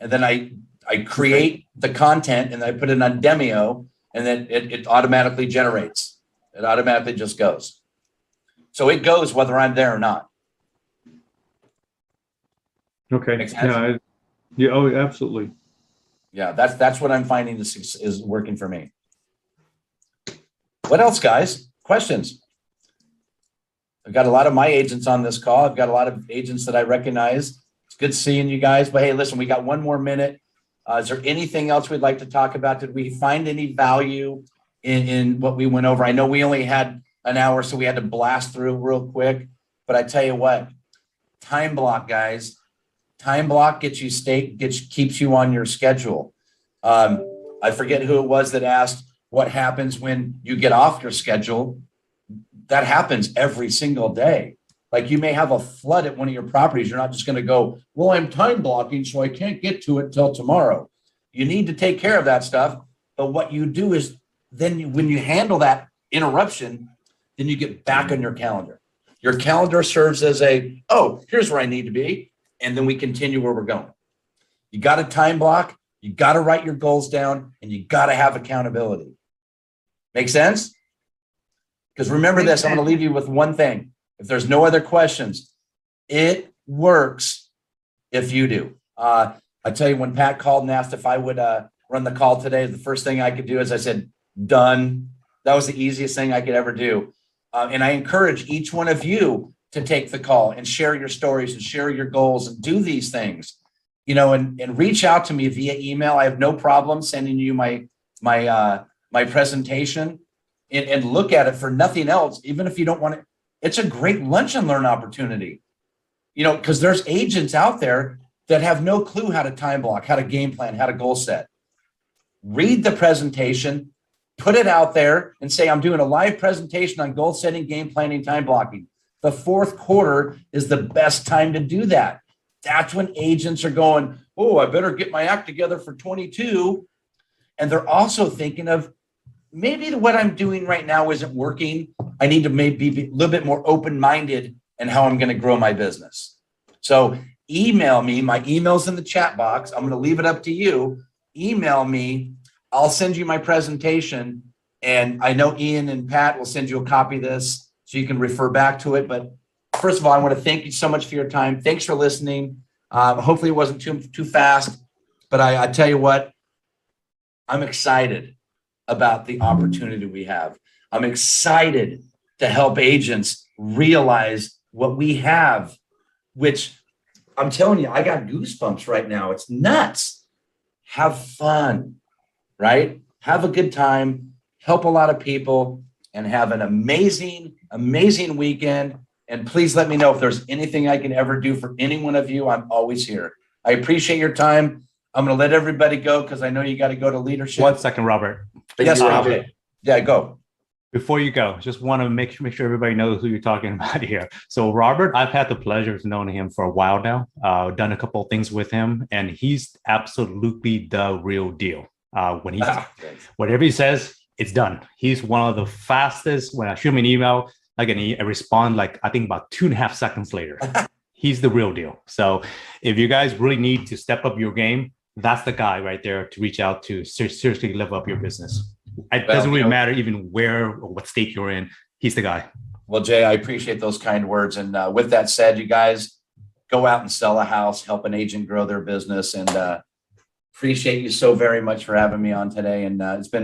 S1: and then I create the content and I put it on Demio, and then it automatically generates. It automatically just goes. So it goes whether I'm there or not.
S15: Okay.
S1: Makes sense?
S15: Yeah. Oh, absolutely.
S1: Yeah, that's what I'm finding is working for me. What else, guys? Questions? I've got a lot of my agents on this call. I've got a lot of agents that I recognize. It's good seeing you guys. But hey, listen, we got one more minute. Is there anything else we'd like to talk about? Did we find any value in what we went over? I know we only had an hour, so we had to blast through real quick. But I tell you what, time block, guys. Time block gets you keeps you on your schedule. I forget who it was that asked what happens when you get off your schedule. That happens every single day. Like you may have a flood at one of your properties. You're not just going to go, well, I'm time blocking, so I can't get to it till tomorrow. You need to take care of that stuff. But what you do is then when you handle that interruption, then you get back on your calendar. Your calendar serves as here's where I need to be. And then we continue where we're going. You got to time block. You got to write your goals down, and you got to have accountability. Make sense? Because remember this, I'm going to leave you with one thing. If there's no other questions, it works if you do. I tell you, when Pat called and asked if I would run the call today, the first thing I could do is I said, done. That was the easiest thing I could ever do. And I encourage each one of you to take the call and share your stories and share your goals and do these things, and reach out to me via email. I have no problem sending you my presentation and look at it for nothing else. Even if you don't want it, it's a great lunch and learn opportunity, because there's agents out there that have no clue how to time block, how to game plan, how to goal set. Read the presentation, put it out there and say, I'm doing a live presentation on goal setting, game planning, time blocking. The fourth quarter is the best time to do that. That's when agents are going, oh, I better get my act together for 22. And they're also thinking of maybe what I'm doing right now isn't working. I need to maybe be a little bit more open-minded in how I'm going to grow my business. So email me. My email's in the chat box. I'm going to leave it up to you. Email me. I'll send you my presentation. And I know Ian and Pat will send you a copy of this so you can refer back to it. But first of all, I want to thank you so much for your time. Thanks for listening. Hopefully it wasn't too fast, but I tell you what, I'm excited about the opportunity we have. I'm excited to help agents realize what we have, which I'm telling you, I got goosebumps right now. It's nuts. Have fun, right? Have a good time, help a lot of people, and have an amazing, amazing weekend. And please let me know if there's anything I can ever do for any one of you. I'm always here. I appreciate your time. I'm going to let everybody go because I know you got to go to leadership.
S8: 1 second, Robert.
S1: Yes, Robert. Yeah, go.
S8: Before you go, just want to make sure everybody knows who you're talking about here. So Robert, I've had the pleasure of knowing him for a while now. Done a couple of things with him, and he's absolutely the real deal. When whatever he says, it's done. He's one of the fastest. When I shoot him an email, I respond I think about 2.5 seconds later. He's the real deal. So if you guys really need to step up your game, that's the guy right there to reach out to seriously level up your business. It doesn't really matter even where or what state you're in. He's the guy.
S1: Well, Jay, I appreciate those kind words. And with that said, you guys go out and sell a house, help an agent grow their business. And appreciate you so very much for having me on today. And it's been